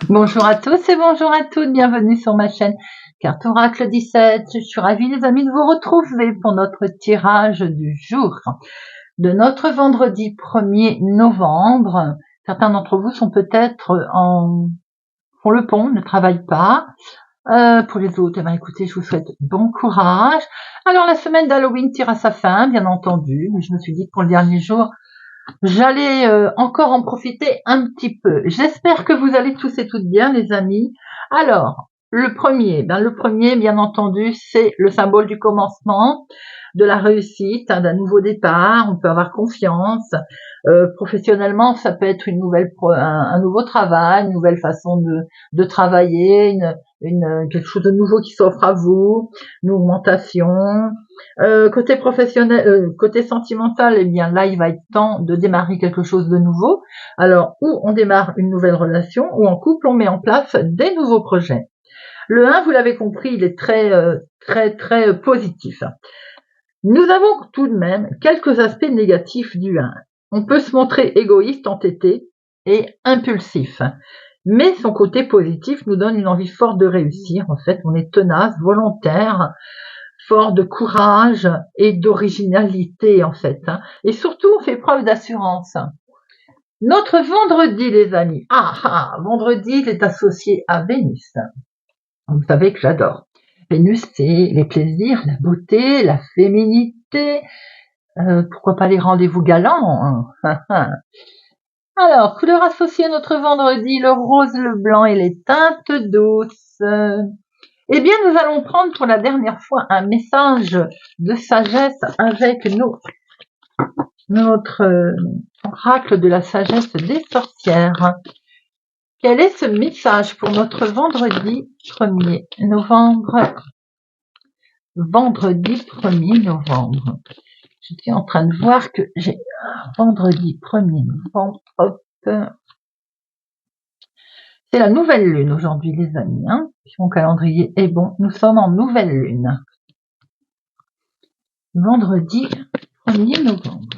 Bonjour à tous et bonjour à toutes, bienvenue sur ma chaîne Carte Oracle 17. Je suis ravie les amis de vous retrouver pour notre tirage du jour de notre vendredi 1er novembre. Certains d'entre vous sont peut-être font le pont, ne travaillent pas. Pour les autres, écoutez, je vous souhaite bon courage. Alors la semaine d'Halloween tire à sa fin, bien entendu, mais je me suis dit que pour le dernier jour, j'allais encore en profiter un petit peu. J'espère que vous allez tous et toutes bien, les amis. Alors, le premier, bien entendu, c'est le symbole du commencement, de la réussite, d'un nouveau départ. On peut avoir confiance. Professionnellement, ça peut être un nouveau travail, une nouvelle façon de travailler, quelque chose de nouveau qui s'offre à vous, une augmentation. Côté professionnel, côté sentimental, eh bien là, il va être temps de démarrer quelque chose de nouveau. Alors, ou on démarre une nouvelle relation, ou en couple, on met en place des nouveaux projets. Le 1, vous l'avez compris, il est très positif. Nous avons tout de même quelques aspects négatifs du 1. On peut se montrer égoïste, entêté et impulsif. Mais son côté positif nous donne une envie forte de réussir. En fait, on est tenace, volontaire, fort de courage et d'originalité, en fait. Et surtout, on fait preuve d'assurance. Notre vendredi, les amis. Vendredi, il est associé à Vénus. Vous savez que j'adore. Vénus, c'est les plaisirs, la beauté, la féminité. Pourquoi pas les rendez-vous galants, hein. Alors, couleur associée à notre vendredi, le rose, le blanc et les teintes douces. Eh bien, nous allons prendre pour la dernière fois un message de sagesse avec notre oracle de la sagesse des sorcières. Quel est ce message pour notre vendredi 1er novembre? Vendredi 1er novembre. Je suis en train de voir que j'ai vendredi 1er novembre. Hop. C'est la nouvelle lune aujourd'hui, les amis. Mon calendrier est bon. Nous sommes en nouvelle lune. Vendredi 1er novembre.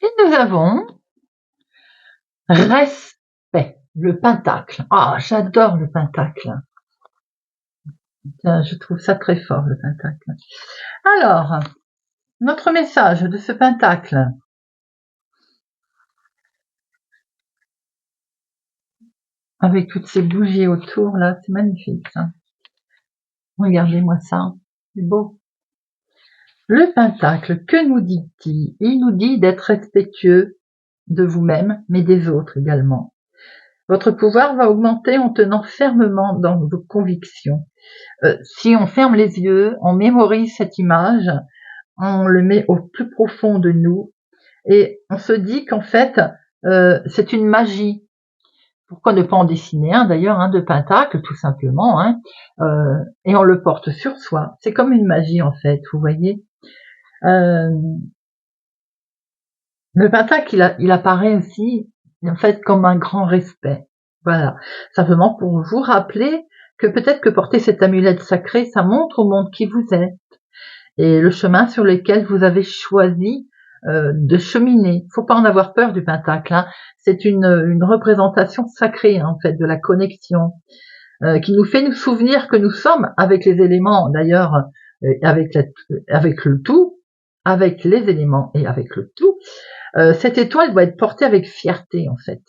Et nous avons respect, le pentacle. J'adore le pentacle. Je trouve ça très fort, le pentacle. Alors, notre message de ce pentacle. Avec toutes ces bougies autour, là, c'est magnifique, ça. Regardez-moi ça, c'est beau. Le pentacle, que nous dit-il? Il nous dit d'être respectueux de vous-même, mais des autres également. Votre pouvoir va augmenter en tenant fermement dans vos convictions. Si on ferme les yeux, on mémorise cette image, on le met au plus profond de nous, et on se dit qu'en fait, c'est une magie. Pourquoi ne pas en dessiner un d'ailleurs, de pentacle, tout simplement, et on le porte sur soi. C'est comme une magie en fait, vous voyez. Le pentacle, il apparaît aussi en fait comme un grand respect. Voilà, simplement pour vous rappeler que peut-être que porter cette amulette sacrée, ça montre au monde qui vous êtes et le chemin sur lequel vous avez choisi de cheminer. Faut pas en avoir peur du pentacle. C'est une représentation sacrée en fait de la connexion qui nous fait nous souvenir que nous sommes avec les éléments. D'ailleurs, avec le tout, avec les éléments et avec le tout. Cette étoile doit être portée avec fierté en fait.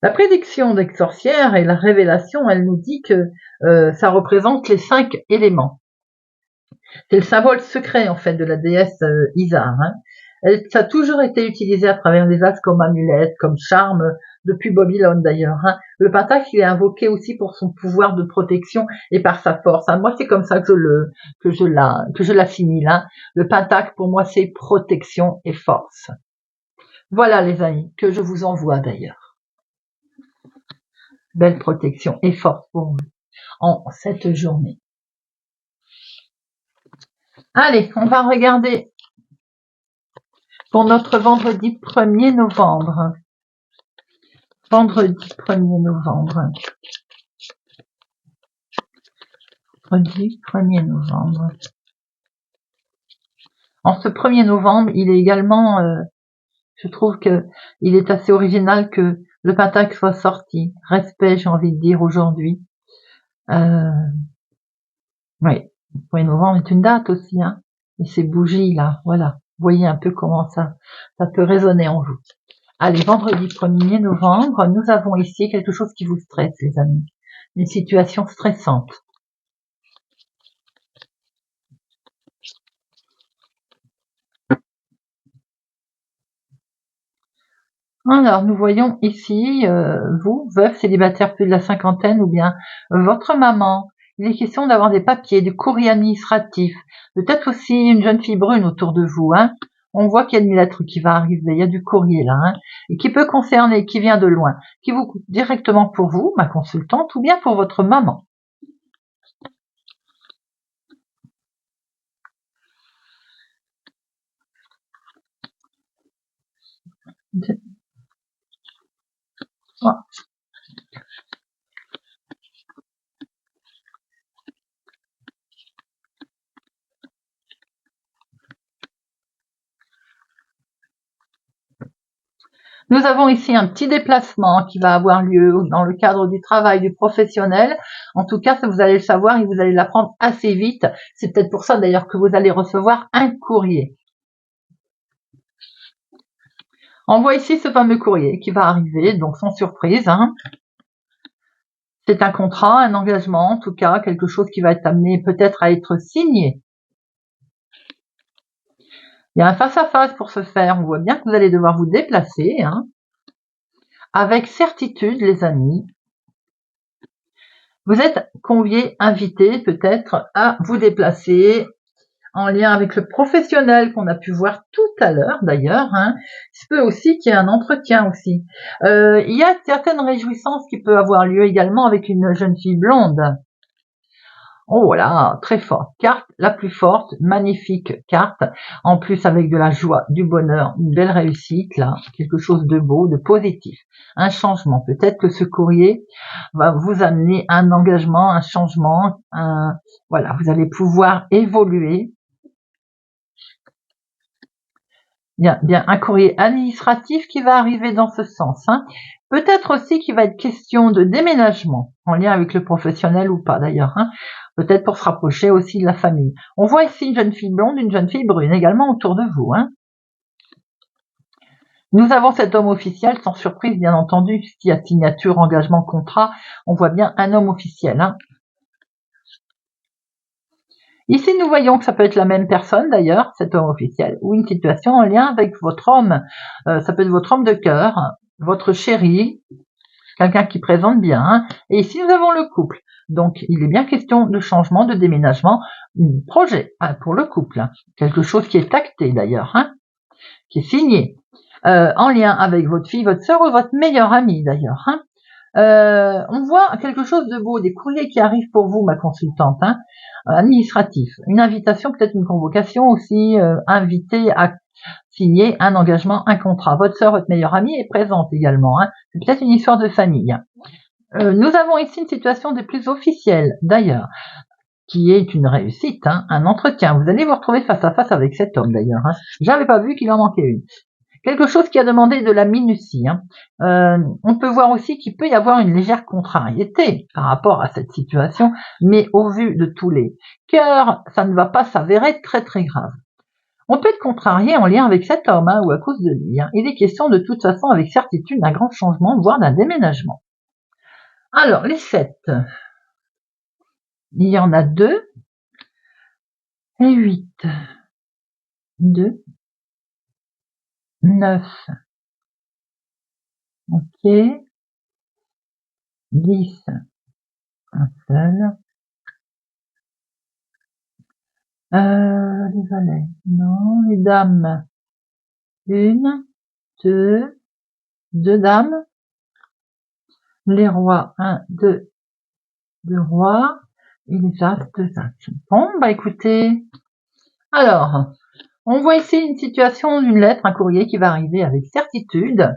La prédiction des sorcières et la révélation, elle nous dit que ça représente les 5 éléments. C'est le symbole secret en fait de la déesse Isar. Ça a toujours été utilisé à travers les as comme amulette, comme charme, depuis Babylone d'ailleurs. Le pentacle, il est invoqué aussi pour son pouvoir de protection et par sa force. Moi, c'est comme ça que je l'assimile. Le pentacle, pour moi, c'est protection et force. Voilà les amis, que je vous envoie d'ailleurs. Belle protection et force pour vous en cette journée. Allez, on va regarder pour notre vendredi 1er novembre. Vendredi 1er novembre. Mercredi 1er novembre. En ce 1er novembre, il est également, je trouve que il est assez original que le pentacle soit sorti. Respect, j'ai envie de dire aujourd'hui. Oui, le 1er novembre est une date aussi, hein. Et ces bougies là, voilà. Vous voyez un peu comment ça peut résonner en vous. Allez, vendredi 1er novembre, nous avons ici quelque chose qui vous stresse, les amis. Une situation stressante. Alors, nous voyons ici, vous, veuf, célibataire plus de la cinquantaine, ou bien votre maman. Il est question d'avoir des papiers, du courrier administratif, peut-être aussi une jeune fille brune autour de vous. Hein. On voit qu'il y a une lettre qui va arriver, il y a du courrier là, hein, et qui peut concerner, qui vient de loin, qui vous coûte directement pour vous, ma consultante, ou bien pour votre maman. Nous avons ici un petit déplacement qui va avoir lieu dans le cadre du travail du professionnel. En tout cas, ça vous allez le savoir et vous allez l'apprendre assez vite. C'est peut-être pour ça d'ailleurs que vous allez recevoir un courrier. On voit ici ce fameux courrier qui va arriver, donc sans surprise. Hein. C'est un contrat, un engagement, en tout cas, quelque chose qui va être amené peut-être à être signé. Il y a un face-à-face pour ce faire. On voit bien que vous allez devoir vous déplacer. Hein. Avec certitude, les amis, vous êtes conviés, invités peut-être à vous déplacer en lien avec le professionnel qu'on a pu voir tout à l'heure d'ailleurs. Hein. Il se peut aussi qu'il y ait un entretien aussi. Il y a certaines réjouissances qui peuvent avoir lieu également avec une jeune fille blonde. Oh voilà, très fort. Carte la plus forte, magnifique carte. En plus avec de la joie, du bonheur, une belle réussite là, quelque chose de beau, de positif. Un changement. Peut-être que ce courrier va vous amener un engagement, un changement. Voilà, vous allez pouvoir évoluer. Bien, un courrier administratif qui va arriver dans ce sens. Hein. Peut-être aussi qu'il va être question de déménagement, en lien avec le professionnel ou pas d'ailleurs. Hein. Peut-être pour se rapprocher aussi de la famille. On voit ici une jeune fille blonde, une jeune fille brune également autour de vous. Hein. Nous avons cet homme officiel, sans surprise bien entendu, s'il y a signature, engagement, contrat, on voit bien un homme officiel. Hein. Ici, nous voyons que ça peut être la même personne d'ailleurs, cet homme officiel, ou une situation en lien avec votre homme. Ça peut être votre homme de cœur, votre chéri, quelqu'un qui présente bien. Hein. Et ici, nous avons le couple. Donc, il est bien question de changement, de déménagement, projet pour le couple. Hein. Quelque chose qui est acté d'ailleurs, hein, qui est signé, en lien avec votre fille, votre sœur ou votre meilleure amie d'ailleurs. Hein. On voit quelque chose de beau, des courriers qui arrivent pour vous, ma consultante, hein, administratif, une invitation, peut-être une convocation aussi, invité à signer un engagement, un contrat. Votre sœur, votre meilleure amie est présente également. Hein. C'est peut-être une histoire de famille. Nous avons ici une situation des plus officielle, d'ailleurs, qui est une réussite, hein, un entretien. Vous allez vous retrouver face à face avec cet homme, d'ailleurs. Hein. J'avais pas vu qu'il en manquait une. Quelque chose qui a demandé de la minutie. Hein. On peut voir aussi qu'il peut y avoir une légère contrariété par rapport à cette situation, mais au vu de tous les cœurs, ça ne va pas s'avérer très très grave. On peut être contrarié en lien avec cet homme, hein, ou à cause de lui. Hein. Il est question de toute façon avec certitude d'un grand changement, voire d'un déménagement. Alors, les 7. Il y en a 2 et 8. 2, 9. Ok. 10. Un seul. Les valets. Non, les dames. 1, 2, 2 dames. Les rois. 1, 2, 2 rois. Et les as, 2 as. Bon, bah écoutez. Alors, on voit ici une situation d'une lettre, un courrier qui va arriver avec certitude,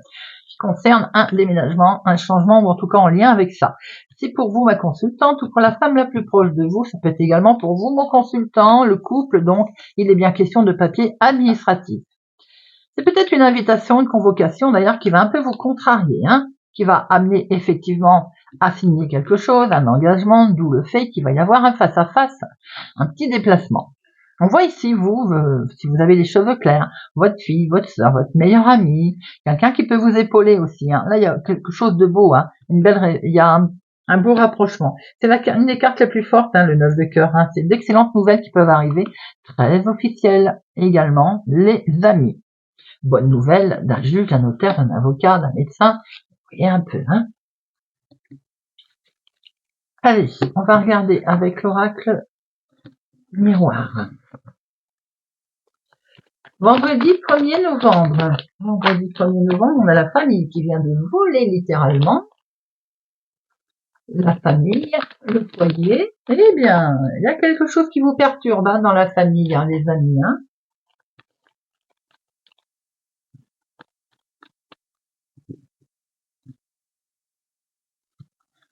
qui concerne un déménagement, un changement ou en tout cas en lien avec ça. C'est pour vous ma consultante ou pour la femme la plus proche de vous, ça peut être également pour vous mon consultant, le couple, donc il est bien question de papier administratif. C'est peut-être une invitation, une convocation d'ailleurs qui va un peu vous contrarier, qui va amener effectivement à signer quelque chose, un engagement, d'où le fait qu'il va y avoir un face-à-face, un petit déplacement. On voit ici, vous, si vous avez les cheveux clairs, votre fille, votre soeur, votre meilleure amie, quelqu'un qui peut vous épauler aussi. Là, il y a quelque chose de beau, il y a un beau rapprochement. C'est une des cartes les plus fortes, le 9 de cœur. C'est d'excellentes nouvelles qui peuvent arriver, très officielles également, les amis. Bonne nouvelle d'un juge, d'un notaire, d'un avocat, d'un médecin, et un peu. Allez, on va regarder avec l'oracle miroir. Vendredi 1er novembre. Vendredi 1er novembre, on a la famille qui vient de voler littéralement. La famille, le foyer. Eh bien, il y a quelque chose qui vous perturbe dans la famille, les amis.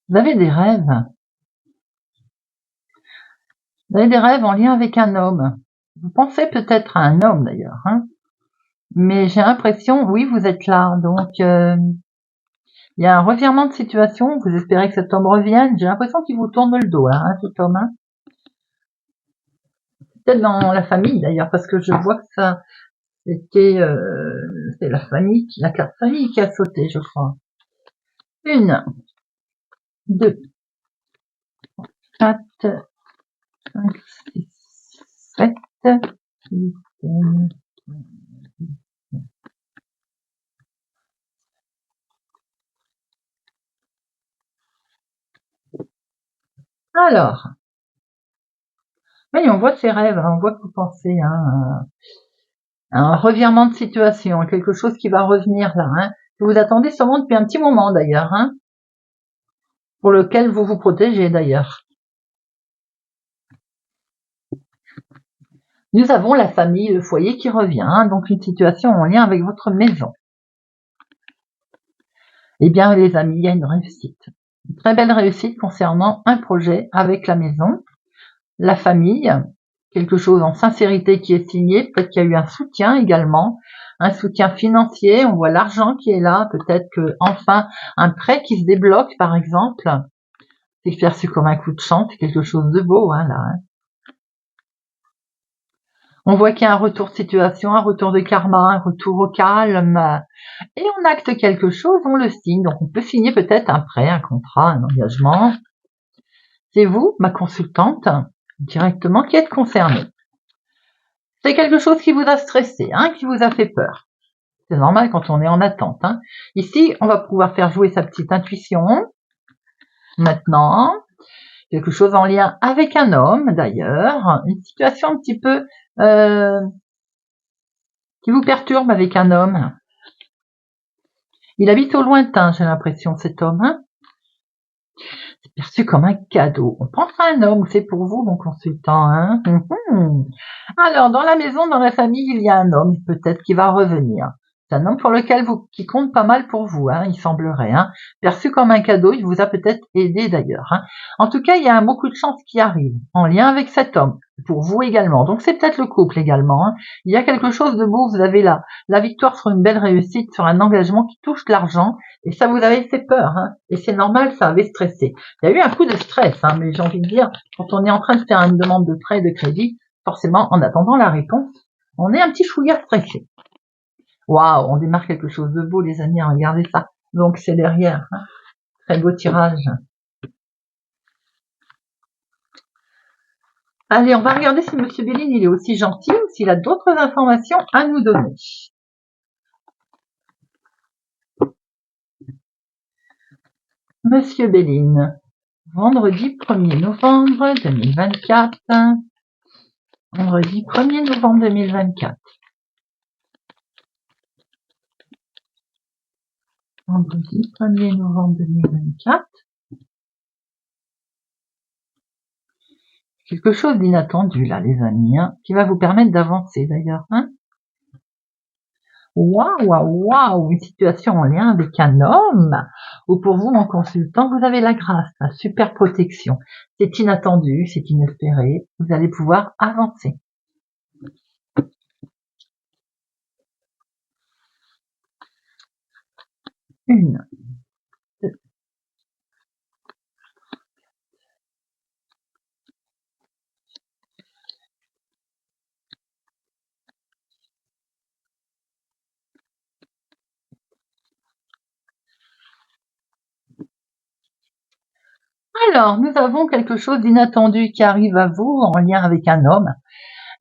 Vous avez des rêves. Vous avez des rêves en lien avec un homme. Vous pensez peut-être à un homme d'ailleurs. Mais j'ai l'impression, oui, vous êtes là. Donc, il y a un revirement de situation. Vous espérez que cet homme revienne. J'ai l'impression qu'il vous tourne le dos, cet homme. Peut-être dans la famille d'ailleurs, parce que je vois que ça, c'est la famille, la carte famille qui a sauté, je crois. 1, 2, 4, 5, 6, 7, 8, 9. Alors, oui, on voit ses rêves, on voit que vous pensez à un revirement de situation, quelque chose qui va revenir là, que vous attendez sûrement depuis un petit moment d'ailleurs, pour lequel vous vous protégez d'ailleurs. Nous avons la famille, le foyer qui revient, donc une situation en lien avec votre maison. Eh bien, les amis, il y a une réussite. Une très belle réussite concernant un projet avec la maison, la famille, quelque chose en sincérité qui est signé, peut-être qu'il y a eu un soutien également, un soutien financier, on voit l'argent qui est là, peut-être que enfin un prêt qui se débloque par exemple, c'est perçu comme un coup de chance, c'est quelque chose de beau là. On voit qu'il y a un retour de situation, un retour de karma, un retour au calme, et on acte quelque chose, on le signe, donc on peut signer peut-être un prêt, un contrat, un engagement. C'est vous, ma consultante, directement, qui êtes concernée. C'est quelque chose qui vous a stressé, qui vous a fait peur. C'est normal quand on est en attente. Ici, on va pouvoir faire jouer sa petite intuition. Maintenant, quelque chose en lien avec un homme, d'ailleurs. Une situation un petit peu qui vous perturbe avec un homme. Il habite au lointain, j'ai l'impression, cet homme. C'est perçu comme un cadeau. On pense à un homme, c'est pour vous, mon consultant. Alors, dans la maison, dans la famille, il y a un homme, peut-être, qui va revenir. C'est un homme pour lequel qui compte pas mal pour vous, il semblerait. Perçu comme un cadeau, il vous a peut-être aidé d'ailleurs. En tout cas, il y a beaucoup de chance qui arrive en lien avec cet homme, pour vous également. Donc c'est peut-être le couple également. Il y a quelque chose de beau, vous avez la victoire sur une belle réussite, sur un engagement qui touche l'argent, et ça vous avait fait peur. Et c'est normal, ça avait stressé. Il y a eu un coup de stress, mais j'ai envie de dire, quand on est en train de faire une demande de prêt, de crédit, forcément, en attendant la réponse, on est un petit chouïa stressé. Waouh, on démarre quelque chose de beau, les amis, regardez ça. Donc, c'est derrière. Très beau tirage. Allez, on va regarder si Monsieur Béline, il est aussi gentil ou s'il a d'autres informations à nous donner. Monsieur Béline, vendredi 1er novembre 2024. Vendredi 1er novembre 2024. Vendredi 1er novembre 2024. Quelque chose d'inattendu là, les amis, qui va vous permettre d'avancer d'ailleurs. Waouh, waouh, waouh, une situation en lien avec un homme, ou pour vous, en consultant, vous avez la grâce, la super protection. C'est inattendu, c'est inespéré, vous allez pouvoir avancer. Une, deux. Alors, nous avons quelque chose d'inattendu qui arrive à vous en lien avec un homme.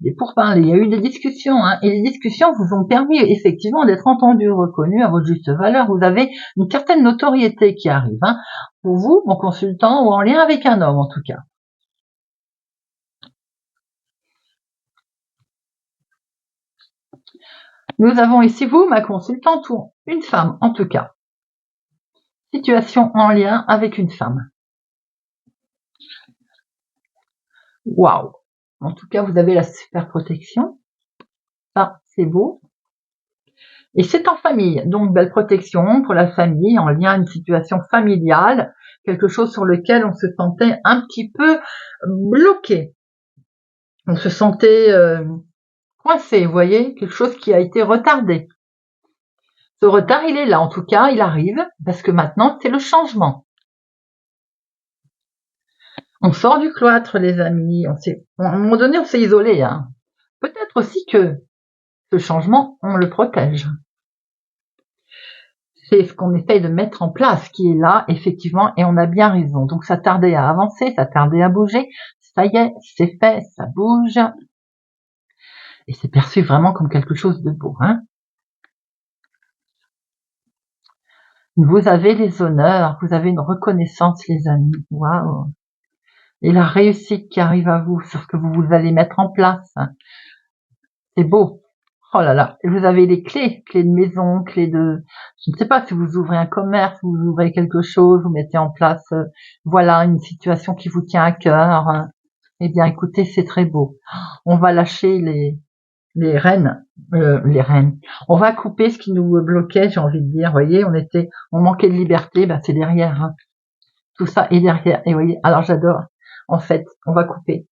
Et pour parler, il y a eu des discussions, hein, et les discussions vous ont permis effectivement d'être entendus, reconnus à votre juste valeur. Vous avez une certaine notoriété qui arrive, hein, pour vous, mon consultant, ou en lien avec un homme en tout cas. Nous avons ici vous, ma consultante, ou une femme en tout cas. Situation en lien avec une femme. Waouh! En tout cas, vous avez la super protection. Ça, c'est beau. Et c'est en famille, donc belle protection pour la famille, en lien à une situation familiale, quelque chose sur lequel on se sentait un petit peu bloqué. On se sentait coincé, vous voyez, quelque chose qui a été retardé. Ce retard, il est là, en tout cas, il arrive, parce que maintenant, c'est le changement. On sort du cloître, les amis, à un moment donné, on s'est isolé, hein. Peut-être aussi que ce changement, on le protège. C'est ce qu'on essaye de mettre en place qui est là, effectivement, et on a bien raison. Donc ça tardait à avancer, ça tardait à bouger. Ça y est, c'est fait, ça bouge. Et c'est perçu vraiment comme quelque chose de beau, hein. Vous avez des honneurs, vous avez une reconnaissance, les amis. Waouh! Et la réussite qui arrive à vous sur ce que vous allez mettre en place. C'est beau. Oh là là. Et vous avez les clés de maison, clés de, je ne sais pas si vous ouvrez un commerce, vous ouvrez quelque chose, vous mettez en place, voilà, une situation qui vous tient à cœur. Eh bien, écoutez, c'est très beau. On va lâcher les rênes, les rênes. On va couper ce qui nous bloquait, j'ai envie de dire. Vous voyez, on manquait de liberté, ben c'est derrière, hein. Tout ça est derrière. Et vous voyez, alors j'adore. En fait, on va couper.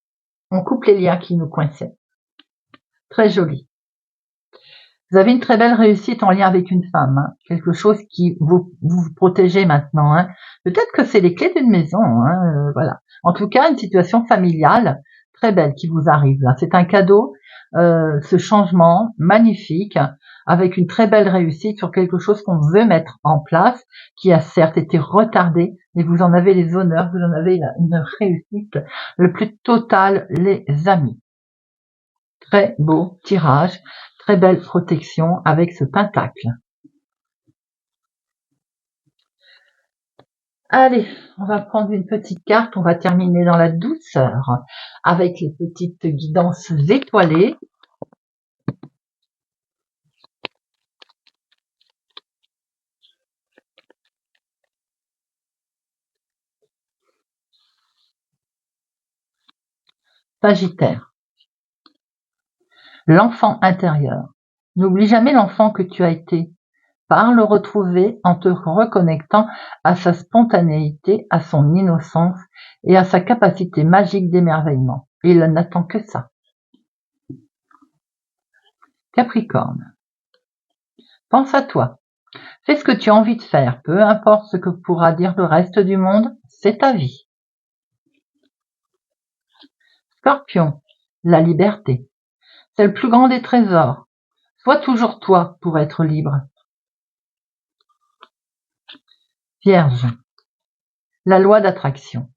On coupe les liens qui nous coinçaient. Très joli. Vous avez une très belle réussite en lien avec une femme, hein. Quelque chose qui vous protégez maintenant, hein. Peut-être que c'est les clés d'une maison, hein, voilà. En tout cas, une situation familiale très belle qui vous arrive là. C'est un cadeau, ce changement magnifique, avec une très belle réussite sur quelque chose qu'on veut mettre en place, qui a certes été retardé, mais vous en avez les honneurs, vous en avez une réussite le plus totale, les amis. Très beau tirage, très belle protection avec ce pentacle. Allez, on va prendre une petite carte, on va terminer dans la douceur avec les petites guidances étoilées. Sagittaire. L'enfant intérieur. N'oublie jamais l'enfant que tu as été. Par le retrouver en te reconnectant à sa spontanéité, à son innocence et à sa capacité magique d'émerveillement. Il n'attend que ça. Capricorne. Pense à toi. Fais ce que tu as envie de faire, peu importe ce que pourra dire le reste du monde, c'est ta vie. Scorpion. La liberté. C'est le plus grand des trésors. Sois toujours toi pour être libre. Vierge. La loi d'attraction.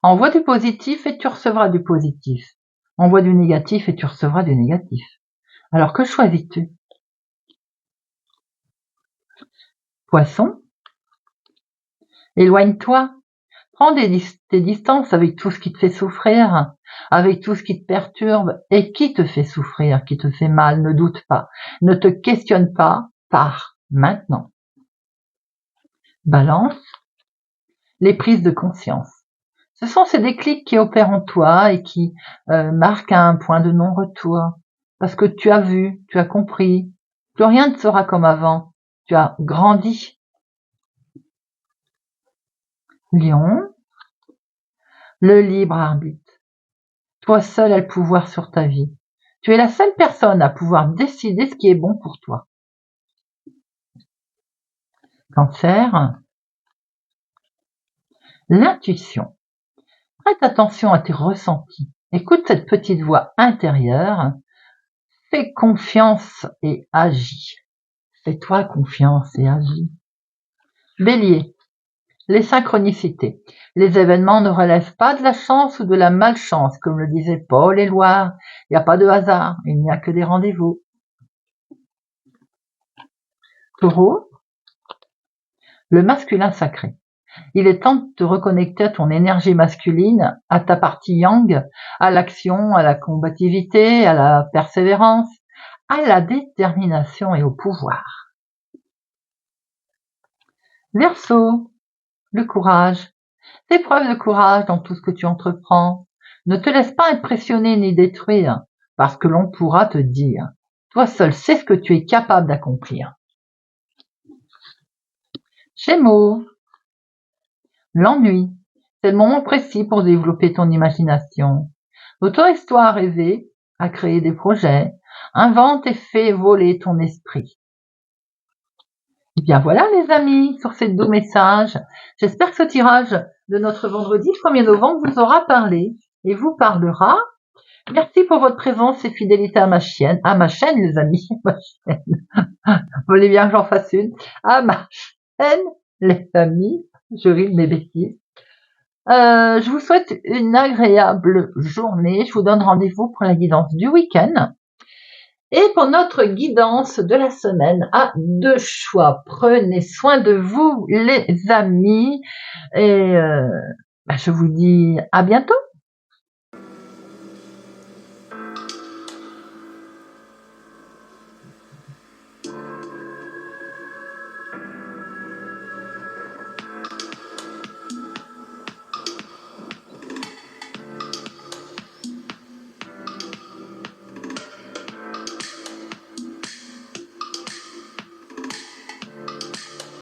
Envoie du positif et tu recevras du positif. Envoie du négatif et tu recevras du négatif. Alors que choisis-tu? Poisson. Éloigne-toi. Prends tes distances avec tout ce qui te fait souffrir, avec tout ce qui te perturbe et qui te fait souffrir, qui te fait mal. Ne doute pas. Ne te questionne pas. Pars maintenant. Balance. Les prises de conscience. Ce sont ces déclics qui opèrent en toi et qui marquent un point de non-retour. Parce que tu as vu, tu as compris, Plus rien ne sera comme avant. Tu as grandi. Lion, le libre arbitre. Toi seul as le pouvoir sur ta vie. Tu es la seule personne à pouvoir décider ce qui est bon pour toi. Cancer, l'intuition. Prête attention à tes ressentis. Écoute cette petite voix intérieure. Fais confiance et agis. Fais-toi confiance et agis. Bélier, les synchronicités. Les événements ne relèvent pas de la chance ou de la malchance, comme le disait Paul Éluard. Il n'y a pas de hasard, il n'y a que des rendez-vous. Taureau, le masculin sacré. Il est temps de te reconnecter à ton énergie masculine, à ta partie yang, à l'action, à la combativité, à la persévérance, à la détermination et au pouvoir. Verseau, le courage. Fais preuve de courage dans tout ce que tu entreprends. Ne te laisse pas impressionner ni détruire par ce que l'on pourra te dire. Toi seul sais ce que tu es capable d'accomplir. Gémeaux, l'ennui. C'est le moment précis pour développer ton imagination. Autorise-toi à rêver, à créer des projets. Invente et fais voler ton esprit. Et bien voilà les amis, sur ces doux messages. J'espère que ce tirage de notre vendredi 1er novembre vous aura parlé et vous parlera. Merci pour votre présence et fidélité à ma chaîne les amis, ma chaîne. Vous voulez bien que j'en fasse une? À ma chaîne les amis, je ris de mes bêtises. Je vous souhaite une agréable journée. Je vous donne rendez-vous pour la guidance du week-end. Et pour notre guidance de la semaine, à deux choix. Prenez soin de vous, les amis. Et je vous dis à bientôt.